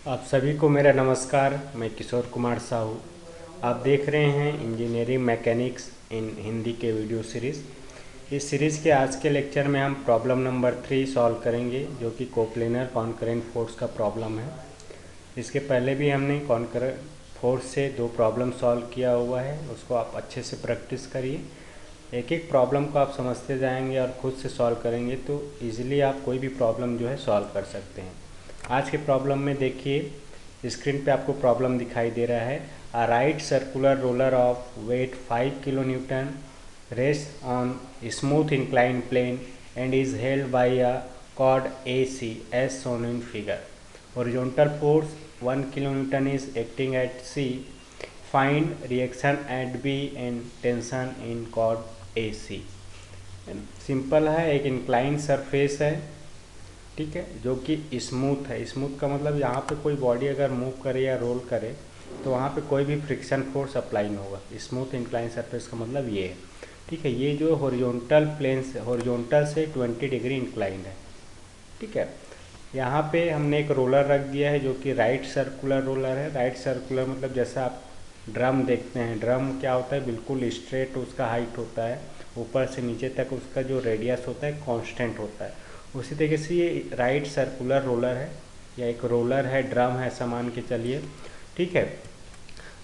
आप सभी को मेरा नमस्कार। मैं किशोर कुमार साहू। आप देख रहे हैं इंजीनियरिंग मैकेनिक्स इन हिंदी के वीडियो सीरीज़। इस सीरीज़ के आज के लेक्चर में हम प्रॉब्लम नंबर 3 सॉल्व करेंगे, जो कि कोप्लेनर कॉन्करेंट फोर्स का प्रॉब्लम है। इसके पहले भी हमने कॉन्करेंट फोर्स से 2 प्रॉब्लम सॉल्व किया हुआ है, उसको आप अच्छे से प्रैक्टिस करिए। एक एक प्रॉब्लम को आप समझते जाएंगे और खुद से सॉल्व करेंगे तो ईजिली आप कोई भी प्रॉब्लम जो है सॉल्व कर सकते हैं। आज के प्रॉब्लम में देखिए, स्क्रीन पे आपको प्रॉब्लम दिखाई दे रहा है। A right circular roller of weight 5 kilo newton rest on smooth incline plane and is held by a cord AC as shown in figure. Horizontal force 1 kilonewton is acting at C. Find reaction at B and tension in chord AC. Simple है, एक incline surface है, ठीक है, जो कि smooth है। Smooth का मतलब यहाँ पे कोई बॉडी अगर मूव करे या रोल करे तो वहाँ पे कोई भी फ्रिक्शन फोर्स अप्लाई नहीं होगा। स्मूथ इंक्लाइन सरफेस का मतलब ये है, ठीक है। ये जो हॉरिजॉन्टल प्लेन से हॉरिजॉन्टल से 20 डिग्री इंक्लाइन है, ठीक है। यहाँ पे हमने एक रोलर रख दिया है जो कि राइट सर्कुलर रोलर है। राइट सर्कुलर मतलब जैसा आप ड्रम देखते हैं, ड्रम क्या होता है, बिल्कुल स्ट्रेट उसका हाइट होता है, ऊपर से नीचे तक उसका जो रेडियस होता है कांस्टेंट होता है। उसी तरीके से ये राइट सर्कुलर रोलर है या एक रोलर है, ड्रम है, ऐसा मान के चलिए, ठीक है,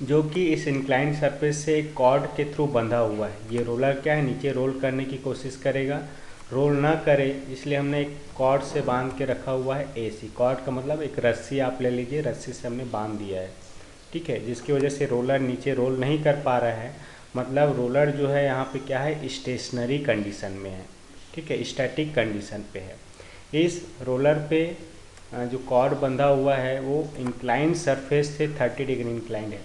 जो कि इस इंक्लाइन सरफेस से एक कॉर्ड के थ्रू बंधा हुआ है। ये रोलर क्या है, नीचे रोल करने की कोशिश करेगा, रोल ना करे इसलिए हमने एक कॉर्ड से बांध के रखा हुआ है AC। कॉर्ड का मतलब एक रस्सी आप ले लीजिए, रस्सी से हमने बांध दिया है, ठीक है, जिसकी वजह से रोलर नीचे रोल नहीं कर पा रहा है। मतलब रोलर जो है यहाँ पे क्या है, स्टेशनरी कंडीशन में है, ठीक है, स्टैटिक कंडीशन पे है। इस रोलर पे जो कॉर्ड बंधा हुआ है वो इंक्लाइन सरफेस से 30 डिग्री इंक्लाइंड है।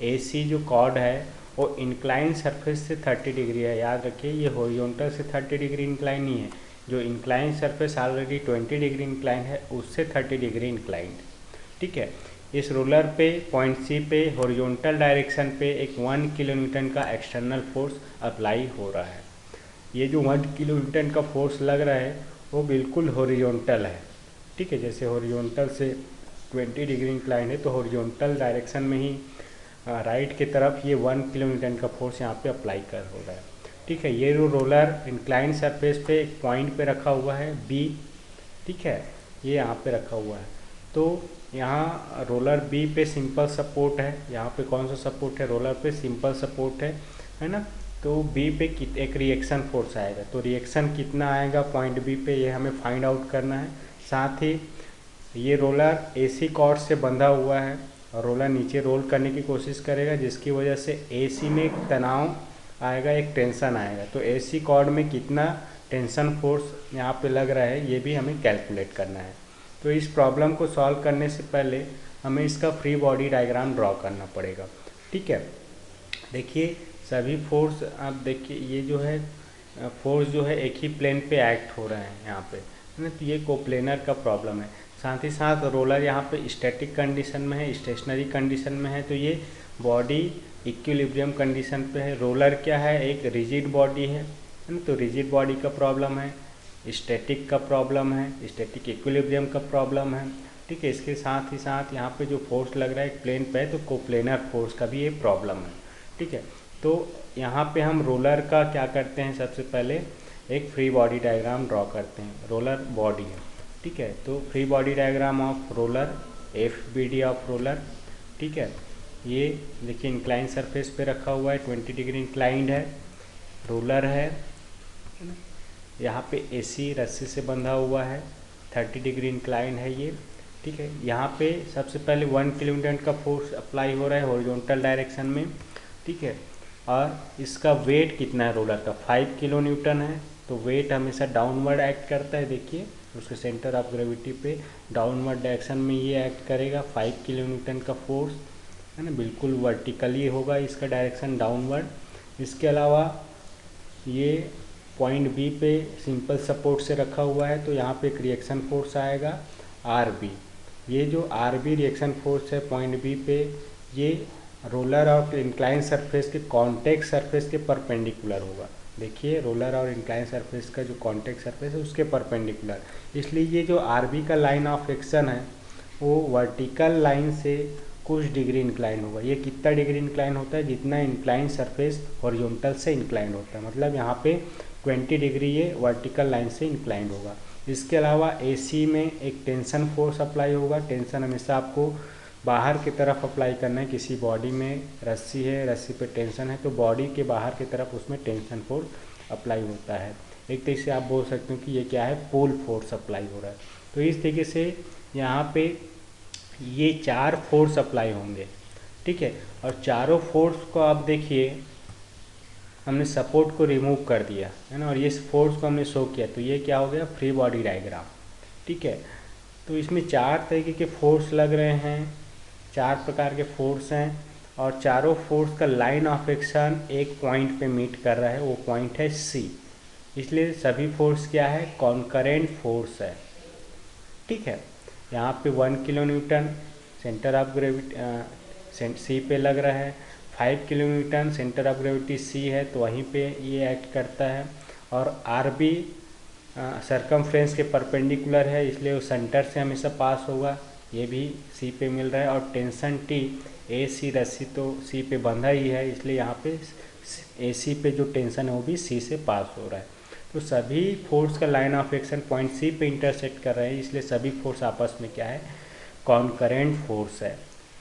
AC जो कॉर्ड है वो इंक्लाइन सरफेस से 30 डिग्री है। याद रखिए, ये हॉरिजॉन्टल से 30 डिग्री इंक्लाइन नहीं है, जो incline surface already 20 degree incline है उससे 30 डिग्री इंक्लाइंड, ठीक है। इस रोलर पे पॉइंट C पे हॉरिजॉन्टल डायरेक्शन पे एक 1 किलो न्यूटन का एक्सटर्नल फोर्स अप्लाई हो रहा है। ये जो 1 किलो न्यूटन का फोर्स लग रहा है वो बिल्कुल हॉरिजॉन्टल है, ठीक है। जैसे हॉरिजॉन्टल से 20 डिग्री इंक्लाइन है तो हॉरिजॉन्टल डायरेक्शन में ही राइट की तरफ ये 1 किलो न्यूटन का फोर्स यहाँ पे अप्लाई कर हो रहा है, ठीक है। ये जो रोलर इंक्लाइन सरफेस पे एक पॉइंट पे रखा हुआ है B, ठीक है, ये यहाँ पे रखा हुआ है। तो यहाँ रोलर B पे सिंपल सपोर्ट है। यहाँ पे कौन सा सपोर्ट है, रोलर पे सिंपल सपोर्ट है ना। तो B पे एक रिएक्शन फोर्स आएगा, तो रिएक्शन कितना आएगा पॉइंट B पे ये हमें फाइंड आउट करना है। साथ ही ये रोलर AC कॉर्ड से बंधा हुआ है और रोलर नीचे रोल करने की कोशिश करेगा, जिसकी वजह से AC में एक तनाव आएगा, एक टेंशन आएगा। तो AC कॉर्ड में कितना टेंशन फोर्स यहाँ पे लग रहा है ये भी हमें कैलकुलेट करना है। तो इस प्रॉब्लम को सॉल्व करने से पहले हमें इसका फ्री बॉडी डायग्राम ड्रॉ करना पड़ेगा, ठीक है। देखिए सभी फोर्स, आप देखिए ये जो है फोर्स जो है एक ही प्लेन पे एक्ट हो रहे हैं यहाँ पे, है ना। तो ये कोप्लेनर का प्रॉब्लम है। साथ ही साथ रोलर यहाँ पे स्टैटिक कंडीशन में है, स्टेशनरी कंडीशन में है, तो ये बॉडी इक्विलिब्रियम कंडीशन पे है। रोलर क्या है, एक रिजिड बॉडी है ना, तो रिजिड बॉडी का प्रॉब्लम है, स्टैटिक का प्रॉब्लम है, स्टैटिक इक्विलिब्रियम का प्रॉब्लम है, ठीक है। इसके साथ ही साथ यहाँ पे जो फोर्स लग रहा है प्लेन पे, तो कोप्लेनर फोर्स का भी ये प्रॉब्लम है, ठीक है। तो यहाँ पे हम रोलर का क्या करते हैं, सबसे पहले एक फ्री बॉडी डायग्राम ड्रॉ करते हैं। रोलर बॉडी है, ठीक है, तो free body diagram of roller, FBD of roller, ठीक है। ये देखिए इंक्लाइन सरफेस पे रखा हुआ है, 20 डिग्री इंक्लाइंड है, रोलर है ना। यहाँ पे AC रस्सी से बंधा हुआ है, 30 डिग्री इंक्लाइन है ये, ठीक है। यहाँ पे सबसे पहले 1 किलो न्यूटन का फोर्स अप्लाई हो रहा है हॉरिजॉन्टल डायरेक्शन में, ठीक है। और इसका वेट कितना है रोलर का, 5 किलो न्यूटन है। तो वेट हमेशा डाउनवर्ड एक्ट करता है, देखिए उसके सेंटर ऑफ ग्रेविटी पे डाउनवर्ड डायरेक्शन में ये एक्ट करेगा। 5 किलो न्यूटन का फोर्स है ना, बिल्कुल वर्टिकली होगा इसका डायरेक्शन डाउनवर्ड। इसके अलावा ये पॉइंट B पे सिंपल सपोर्ट से रखा हुआ है, तो यहाँ पे एक रिएक्शन फोर्स आएगा RB। ये जो RB रिएक्शन फोर्स है पॉइंट B पे, ये रोलर और इंक्लाइन सरफेस के कॉन्टैक्ट सरफेस के परपेंडिकुलर होगा। देखिए रोलर और इंक्लाइन सरफेस का जो कॉन्टैक्ट सरफेस है उसके परपेंडिकुलर, इसलिए ये जो RB का लाइन ऑफ एक्शन है वो वर्टिकल लाइन से कुछ डिग्री इंक्लाइन होगा। ये कितना डिग्री इंक्लाइन होता है? जितना इंक्लाइन सरफेस हॉरिजॉन्टल से इंक्लाइन होता है, मतलब यहाँ पे 20 डिग्री ये वर्टिकल लाइन से इंक्लाइन होगा। इसके अलावा AC में एक टेंशन फोर्स अप्लाई होगा। टेंशन हमेशा आपको बाहर की तरफ अप्लाई करना है। किसी बॉडी में रस्सी है, रस्सी पे टेंशन है, तो बॉडी के बाहर की तरफ उसमें टेंशन फोर्स अप्लाई होता है। एक तरीके से आप बोल सकते हो कि ये क्या है, पुल फोर्स अप्लाई हो रहा है। तो इस तरीके से यहाँ पे ये 4 फोर्स अप्लाई होंगे, ठीक है। और चारों फोर्स को आप देखिए, हमने सपोर्ट को रिमूव कर दिया है ना, और ये फोर्स को हमने शो किया, तो ये क्या हो गया, फ्री बॉडी डायग्राम, ठीक है। तो इसमें 4 तरीके के फोर्स लग रहे हैं, 4 प्रकार के फोर्स हैं, और चारों फोर्स का लाइन ऑफ एक्शन एक पॉइंट पे मीट कर रहा है, वो पॉइंट है C। इसलिए सभी फोर्स क्या है, कॉन्करेंट फोर्स है, ठीक है। यहाँ पे 1 kilo Newton centre of gravity C पे लग रहा है, 5 kilo Newton centre of gravity C है, तो वहीं पे ये एक्ट करता है। और RB सरकमफ्रेंस के परपेंडिकुलर है, इसलिए वो सेंटर से हमेशा पास होगा, ये भी C पे मिल रहा है। और टेंशन T, AC रस्सी तो C पे बंधा ही है, इसलिए यहाँ पे AC पे जो टेंशन है वो भी C से पास हो रहा है। तो सभी फोर्स का line of action point C पे इंटरसेक्ट कर रहे हैं, इसलिए सभी फोर्स आपस में क्या है, कॉन्करेंट फोर्स है।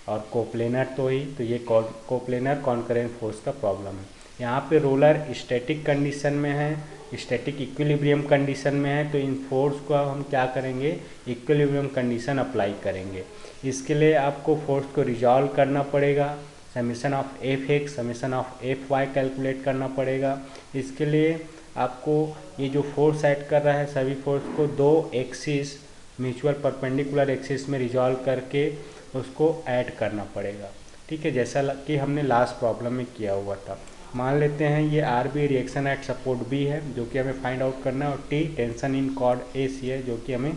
और कोप्लेनर तो ये कोप्लेनर कॉन्करेंट फोर्स का प्रॉब्लम है। यहाँ पे रोलर स्टैटिक कंडीशन में है, स्टैटिक इक्विलिब्रियम कंडीशन में है, तो इन फोर्स को हम क्या करेंगे, इक्विलिब्रियम कंडीशन अप्लाई करेंगे। इसके लिए आपको फोर्स को रिजॉल्व करना पड़ेगा, summation of Fx summation of Fy calculate करना पड़ेगा। इसके लिए आपको ये जो फोर्स ऐड कर रहा है, सभी फोर्स को 2 एक्सिस म्यूचुअल परपेंडिकुलर एक्सिस में रिजॉल्व करके उसको ऐड करना पड़ेगा, ठीक है, जैसा कि हमने लास्ट प्रॉब्लम में किया हुआ था। मान लेते हैं ये RB reaction at support B है, जो कि हमें फाइंड आउट करना है, और T tension in cord AC है, जो कि हमें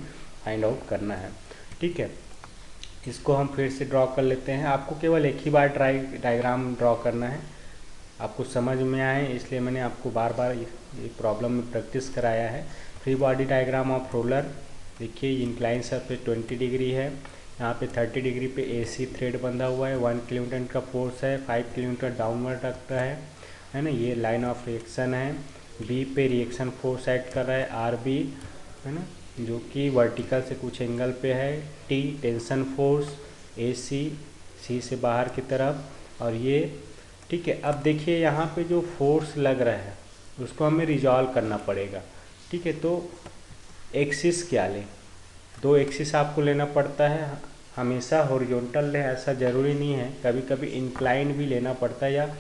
फाइंड आउट करना है, ठीक है। इसको हम फिर से ड्रॉ कर लेते हैं। आपको केवल एक ही बार डायग्राम ड्रॉ करना है, आपको समझ में आए, इसलिए मैंने आपको बार बार ये प्रॉब्लम में प्रैक्टिस कराया है। Free body diagram of roller, देखिए इंक्लाइन सरफेस 20 डिग्री है, यहाँ पे 30 डिग्री पे AC थ्रेड बंधा हुआ है, 1 किलो न्यूटन का फोर्स है, 5 किलो न्यूटन डाउनवर्ड रखता है ना। ये लाइन ऑफ रिएक्शन है, B पे रिएक्शन फोर्स एक्ट कर रहा है RB, है ना, जो कि वर्टिकल से कुछ एंगल पे है। T tension force, AC C से बाहर की तरफ, और ये, ठीक है। अब देखिए यहाँ पे जो फोर्स लग रहा है उसको हमें रिजॉल्व करना पड़ेगा, ठीक है। तो एक्सिस क्या लें, 2 एक्सिस आपको लेना पड़ता है, हमेशा हॉरिजॉन्टल ले ऐसा ज़रूरी नहीं है, कभी कभी इंक्लाइन भी लेना पड़ता है, या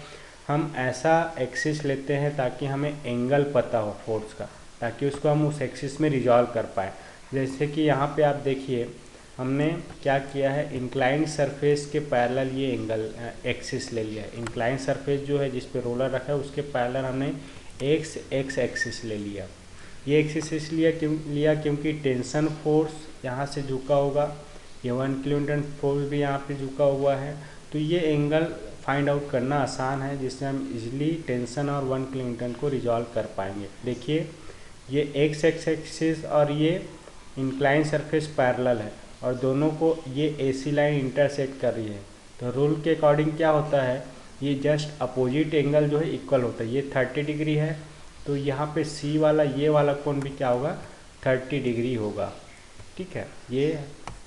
हम ऐसा एक्सिस लेते हैं ताकि हमें एंगल पता हो फोर्स का, ताकि उसको हम उस एक्सिस में रिजॉल्व कर पाएँ। जैसे कि यहाँ पे आप देखिए हमने क्या किया है, इंक्लाइन सरफेस के पैरेलल ये एंगल एक्सिस ले लिया है। इंक्लाइन सरफेस जो है जिस पे रोलर रखा है उसके पैरेलल हमने एक्स एक्सिस ले लिया। ये एक्सिस इसलिए क्योंकि टेंशन फोर्स यहाँ से झुका होगा, ये 1 किलो न्यूटन फोर्स भी यहाँ पे झुका हुआ है, तो ये एंगल फाइंड आउट करना आसान है, जिससे हम इजीली टेंशन और 1 किलो न्यूटन को रिजॉल्व कर पाएंगे। देखिए ये एक्स एक्सिस और ये इंक्लाइन सरफेस पैरेलल है, और दोनों को ये AC लाइन इंटरसेक्ट कर रही है, तो रूल के अकॉर्डिंग क्या होता है, ये जस्ट अपोजिट एंगल जो है इक्वल होता है। ये 30 डिग्री है, तो यहाँ पे C वाला ये वाला कोण भी क्या होगा, 30 डिग्री होगा, ठीक है। ये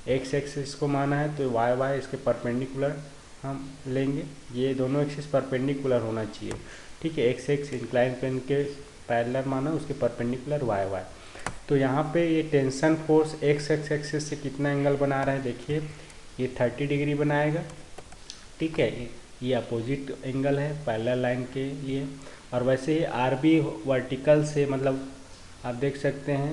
एक्स एक्सिस को माना है, तो y इसके परपेंडिकुलर हम लेंगे, ये दोनों एक्सिस परपेंडिकुलर होना चाहिए, ठीक है। एक्स इंक्लाइन प्लेन के पैरेलल माना, उसके परपेंडिकुलर y। तो यहाँ पे ये टेंशन फोर्स एक्स एक्सिस से कितना एंगल बना रहा है, देखिए ये 30 डिग्री बनाएगा, ठीक है। ये अपोजिट एंगल है पैरेलल लाइन के लिए। और वैसे ही RB वर्टिकल से, मतलब आप देख सकते हैं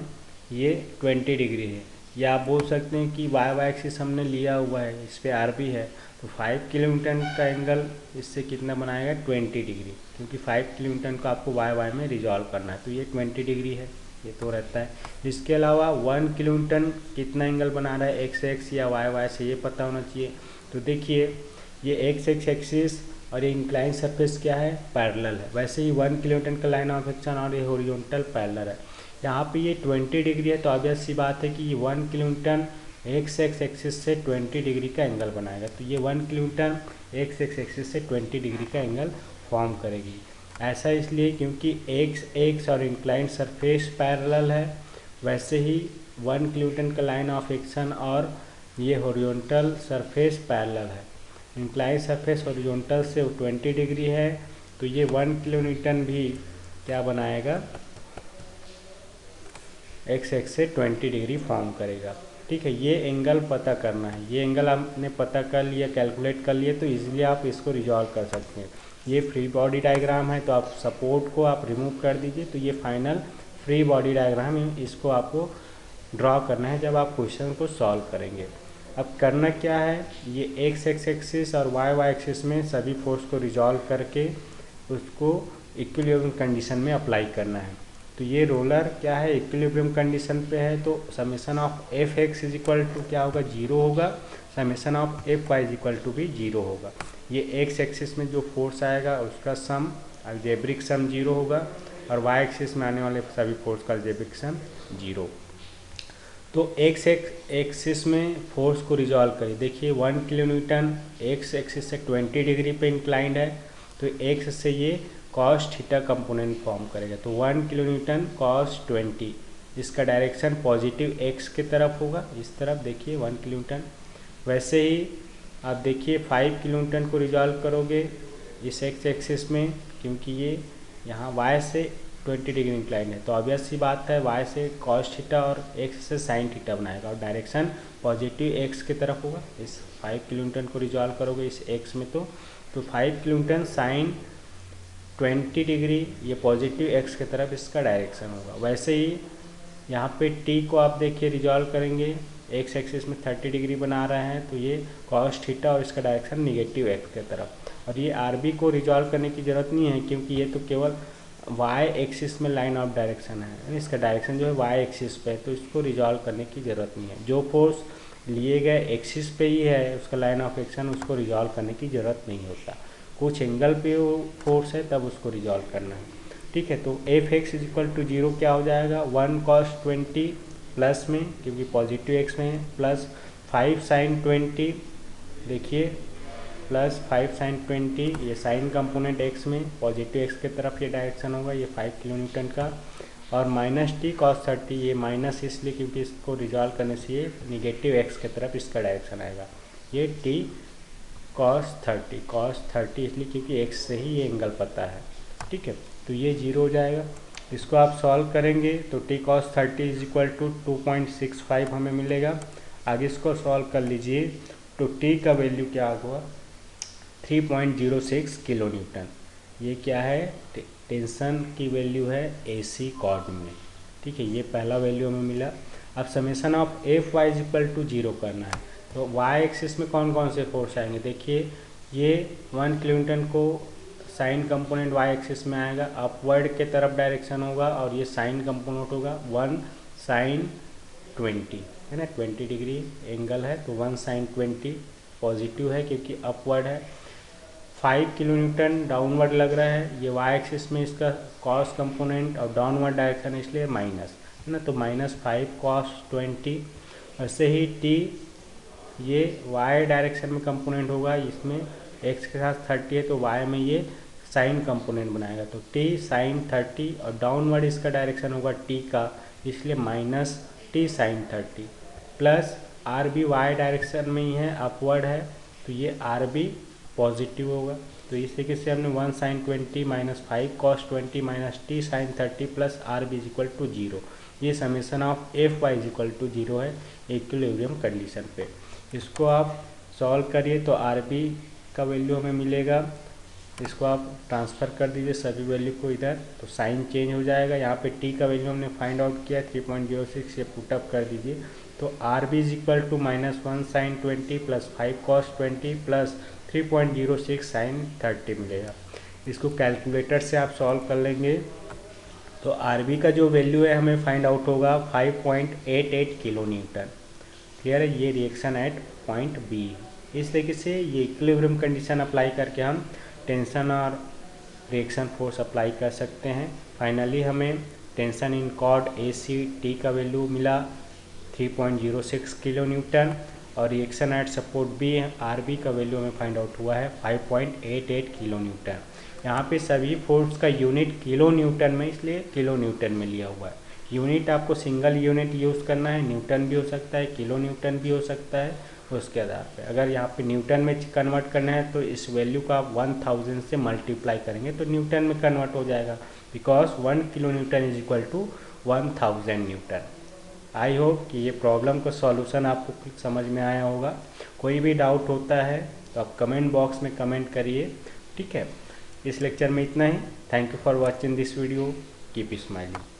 ये 20 डिग्री है, या आप बोल सकते हैं कि y एक्सिस हमने लिया हुआ है, इस पे RB है, तो 5 किलो न्यूटन का एंगल इससे कितना बनाएगा, 20 डिग्री, क्योंकि 5 किलो न्यूटन को आपको y में रिजॉल्व करना है, तो ये 20 डिग्री है, ये तो रहता है। इसके अलावा 1 किलो न्यूटन कितना एंगल बना रहा है, एक्स या y से, ये पता होना चाहिए। तो देखिए ये एक्स एक्सिस और ये इंक्लाइन सरफेस क्या है, पैरेलल है। वैसे ही 1 किलो न्यूटन का लाइन ऑफ एक्शन और ये हॉरिजॉन्टल पैरेलल है। यहाँ पे ये 20 डिग्री है, तो ऑब्वियस सी बात है कि 1 किलो न्यूटन एक्स एक्सिस से 20 डिग्री का एंगल बनाएगा। तो ये 1 किलोमीटर एक्स एक्सिस से 20 डिग्री का एंगल फॉर्म करेगी। ऐसा इसलिए क्योंकि एक्स और इंक्लाइंड सरफेस पैरेलल है, वैसे ही 1 किलोमीटर का लाइन ऑफ एक्शन और ये हॉरिजॉन्टल सरफेस पैरेलल है। इंक्लाइंड सरफेस हॉरिजॉन्टल से 20 डिग्री है, तो ये 1 किलोमीटर भी क्या बनाएगा, एक्स एक्स से 20 डिग्री फॉर्म करेगा। ठीक है, ये एंगल पता करना है। ये एंगल आपने पता कर लिया, कैलकुलेट कर लिया, तो इजीली आप इसको रिजॉल्व कर सकते हैं। ये फ्री बॉडी डायग्राम है, तो आप सपोर्ट को आप रिमूव कर दीजिए, तो ये फाइनल फ्री बॉडी डायग्राम है। इसको आपको ड्रॉ करना है जब आप क्वेश्चन को सॉल्व करेंगे। अब करना क्या है, ये एक्स एक्सिस और वाई एक्सिस में सभी फोर्स को रिजॉल्व करके उसको इक्विलिब्रियम कंडीशन में अप्लाई करना है। तो ये रोलर क्या है, इक्विलिब्रियम कंडीशन पे है, तो summation of F X is equal to क्या होगा, 0 होगा। Summation of F Y is equal to भी 0 होगा। ये एक्स एक्सिस में जो फोर्स आएगा उसका सम अलजेब्रिक सम 0 होगा, और वाई एक्सिस में आने वाले सभी फोर्स का अलजेब्रिक सम 0। तो एक्स एक्सिस में फोर्स को रिजॉल्व करिए। देखिए 1 किलोन्यूटन एक्स एक्सिस से 20 डिग्री पे इंक्लाइंड है, तो एक्स से ये कॉस थीटा कंपोनेंट फॉर्म करेगा। तो 1 किलोन्यूटन कॉस 20, इसका डायरेक्शन पॉजिटिव एक्स की तरफ होगा, इस तरफ देखिए 1 किलोन्यूटन। वैसे ही आप देखिए 5 किलोन्यूटन को रिजॉल्व करोगे इस एक्स एक्सिस में, क्योंकि ये यहाँ वाई से 20 डिग्री इंक्लाइंड है, तो ऑब्वियस सी बात है वाई से कॉस थीटा और एक्स से साइन थीटा बनाएगा, और डायरेक्शन पॉजिटिव एक्स की तरफ होगा। इस 5 किलोन्यूटन को रिजॉल्व करोगे इस एक्स में, तो 5 किलोन्यूटन साइन 20 डिग्री, ये पॉजिटिव एक्स की तरफ इसका डायरेक्शन होगा। वैसे ही यहाँ पे टी को आप देखिए रिजॉल्व करेंगे, एक्स एक्सिस में 30 डिग्री बना रहे हैं, तो ये कॉस थीटा और इसका डायरेक्शन निगेटिव एक्स की तरफ। और ये आर बी को रिजॉल्व करने की ज़रूरत नहीं है, क्योंकि ये तो केवल वाई एक्सिस में लाइन ऑफ डायरेक्शन है, इसका डायरेक्शन जो है वाई एक्सिस पे है, तो इसको रिजॉल्व करने की ज़रूरत नहीं है। जो फोर्स लिए गए एक्सिस पे ही है उसका लाइन ऑफ एक्शन, उसको रिजॉल्व करने की ज़रूरत नहीं होता। कुछ एंगल पे वो फोर्स है तब उसको रिजॉल्व करना है। ठीक है, तो F X is equal to 0 क्या हो जाएगा, 1 cos 20 प्लस में, क्योंकि पॉजिटिव एक्स में है, प्लस 5 sin 20, देखिए प्लस 5 sin 20, ये साइन कंपोनेंट एक्स में पॉजिटिव एक्स की तरफ ये डायरेक्शन होगा, ये 5 किलोन्यूटन का, और माइनस टी cos 30, ये माइनस इसलिए क्योंकि इसको रिजॉल्व करने से ये निगेटिव एक्स की तरफ इसका डायरेक्शन आएगा। ये टी cos 30 इसलिए क्योंकि x से ही ये एंगल पता है। ठीक है, तो ये 0 हो जाएगा। इसको आप सॉल्व करेंगे तो t cos 30 is equal to 2.65 हमें मिलेगा। आगे इसको सॉल्व कर लीजिए तो t का वैल्यू क्या होगा, 3.06 किलो न्यूटन। ये क्या है, टेंशन की वैल्यू है AC कॉर्ड में। ठीक है, ये पहला वैल्यू हमें मिला। अब summation of F Y is equal to 0 करना है, तो वाई एक्सिस में कौन कौन से फोर्स आएंगे, देखिए ये 1 किलोन्यूटन को साइन कंपोनेंट वाई एक्सिस में आएगा, अपवर्ड के तरफ डायरेक्शन होगा, और ये साइन कंपोनेंट होगा 1 sin 20, है ना, 20 डिग्री एंगल है, तो 1 sin 20 पॉजिटिव है क्योंकि अपवर्ड है। 5 किलोन्यूटन डाउनवर्ड लग रहा है, ये वाई एक्सिस में इसका कॉस कंपोनेंट और डाउनवर्ड डायरेक्शन इसलिए माइनस, है ना, तो -5 cos 20। वैसे ही टी ये y डायरेक्शन में कंपोनेंट होगा, इसमें x के साथ 30 है तो y में ये साइन कंपोनेंट बनाएगा, तो t sin 30, और डाउनवर्ड इसका डायरेक्शन होगा t का, इसलिए -t sin 30, plus R B Y direction में ही है, अपवर्ड है, तो ये आर बी पॉजिटिव होगा। तो इस तरीके से हमने 1 sin 20 -5 cos 20 -t sin 30 plus R B is equal to 0। ये summation of F Y is equal to 0 है इक्विलिब्रियम कंडीशन पे। इसको आप सॉल्व करिए तो आर बी का वैल्यू हमें मिलेगा, इसको आप ट्रांसफ़र कर दीजिए सभी वैल्यू को इधर, तो साइन चेंज हो जाएगा। यहाँ पे टी का वैल्यू हमने फाइंड आउट किया 3.06, ये पुटअप कर दीजिए, तो R B is equal to -1 sin 20 plus 5 cos 20 plus 3.06 sin 30 मिलेगा। इसको कैलकुलेटर से आप सॉल्व कर लेंगे तो आर बी का जो वैल्यू है हमें फाइंड आउट होगा 5.88 किलो न्यूटन। क्लियर है, ये रिएक्शन एट पॉइंट बी। इस तरीके से ये इक्विलिब्रियम कंडीशन अप्लाई करके हम टेंशन और रिएक्शन फोर्स अप्लाई कर सकते हैं। फाइनली हमें tension in cord AC T का वैल्यू मिला 3.06 किलो न्यूटन और reaction at support B R B का वैल्यू हमें फाइंड आउट हुआ है 5.88 किलो न्यूटन। यहाँ पे सभी फोर्स का यूनिट किलो न्यूटन में, इसलिए किलो न्यूटन में लिया हुआ है। यूनिट आपको सिंगल यूनिट यूज़ करना है, न्यूटन भी हो सकता है, किलो न्यूटन भी हो सकता है। उसके आधार पे अगर यहाँ पे न्यूटन में कन्वर्ट करना है तो इस वैल्यू का आप 1000 से मल्टीप्लाई करेंगे तो न्यूटन में कन्वर्ट हो जाएगा, because 1 kilo newton is equal to 1000 newton. I hope कि ये प्रॉब्लम का सॉल्यूशन आपको समझ में आया होगा। कोई भी डाउट होता है तो आप कमेंट बॉक्स में कमेंट करिए, ठीक है। इस लेक्चर में इतना ही। Thank you for watching this video. Keep smiling.